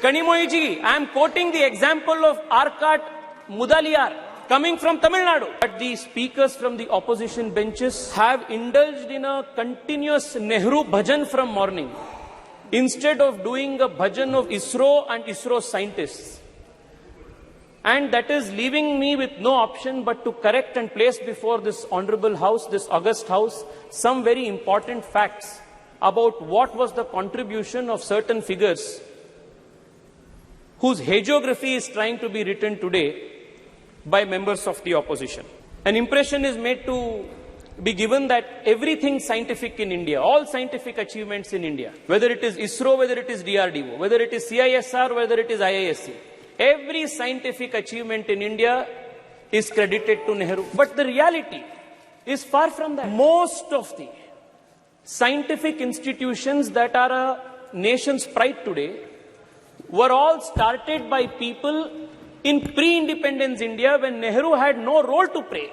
Kanimozhi, I am quoting the example of Arkat Mudaliyar, coming from Tamil Nadu. But the speakers from the opposition benches have indulged in a continuous Nehru bhajan from morning, instead of doing a bhajan of ISRO and ISRO scientists. And that is leaving me with no option but to correct and place before this honorable house, this august house, some very important facts about what was the contribution of certain figures whose hagiography is trying to be written today by members of the opposition. An impression is made to be given that everything scientific in India, all scientific achievements in India, whether it is ISRO, whether it is DRDO, whether it is CISR, whether it is IISc, every scientific achievement in India is credited to Nehru. But the reality is far from that. Most of the scientific institutions that are a nation's pride today were all started by people in pre-independence India when Nehru had no role to play.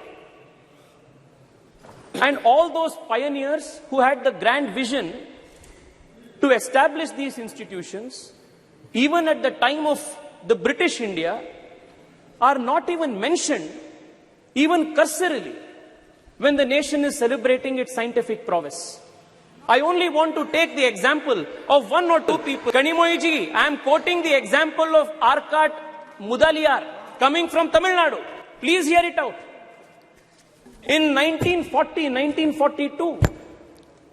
And all those pioneers who had the grand vision to establish these institutions, even at the time of the British India, are not even mentioned, even cursorily, when the nation is celebrating its scientific prowess. I only want to take the example of one or two people. Kanimozhi, I am quoting the example of Arkat Mudaliyar, coming from Tamil Nadu. Please hear it out. In 1942,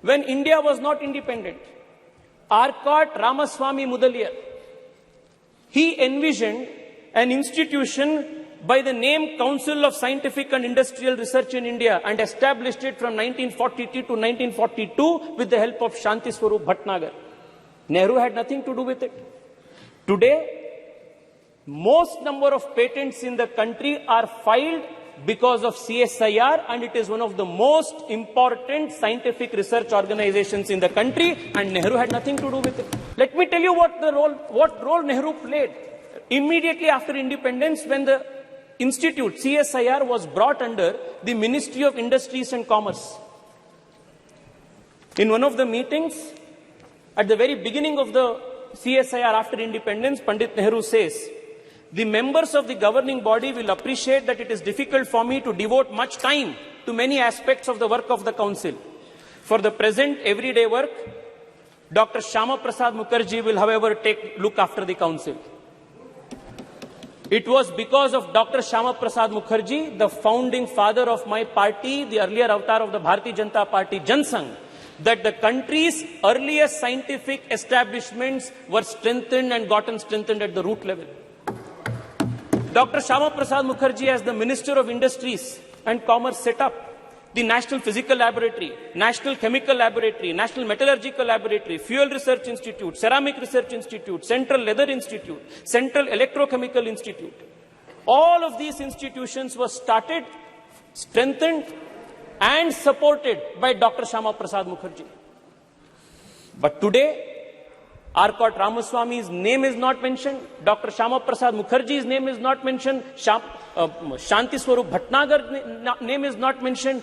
when India was not independent, Arkat Ramaswamy Mudaliyar, he envisioned an institution by the name Council of Scientific and Industrial Research in India and established it from 1940 to 1942 with the help of Shanti Swarup Bhatnagar. Nehru had nothing to do with it. Today, most number of patents in the country are filed because of CSIR, and it is one of the most important scientific research organizations in the country, and Nehru had nothing to do with it. Let me tell you what role Nehru played. Immediately after independence, when the institute, CSIR, was brought under the Ministry of Industries and Commerce. In one of the meetings, at the very beginning of the CSIR after independence, Pandit Nehru says, "The members of the governing body will appreciate that it is difficult for me to devote much time to many aspects of the work of the council. For the present everyday work, Dr. Shyama Prasad Mukherjee will, however, look after the council." It was because of Dr. Shyama Prasad Mukherjee, the founding father of my party, the earlier avatar of the Bharatiya Janata Party, Jan Sangh, that the country's earliest scientific establishments were strengthened and gotten strengthened at the root level. Dr. Shyama Prasad Mukherjee, as the Minister of Industries and Commerce, set up the National Physical Laboratory, National Chemical Laboratory, National Metallurgical Laboratory, Fuel Research Institute, Ceramic Research Institute, Central Leather Institute, Central Electrochemical Institute. All of these institutions were started, strengthened and supported by Dr. Shyama Prasad Mukherjee. But today, Arkat Ramaswamy's name is not mentioned. Dr. Shyama Prasad Mukherjee's name is not mentioned. Shanti Swarup Bhatnagar's name is not mentioned.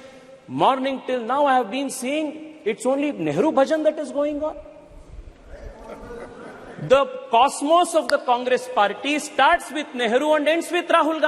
Morning till now, I have been seeing it's only Nehru bhajan that is going on. The cosmos of the Congress party starts with Nehru and ends with Rahul Gandhi.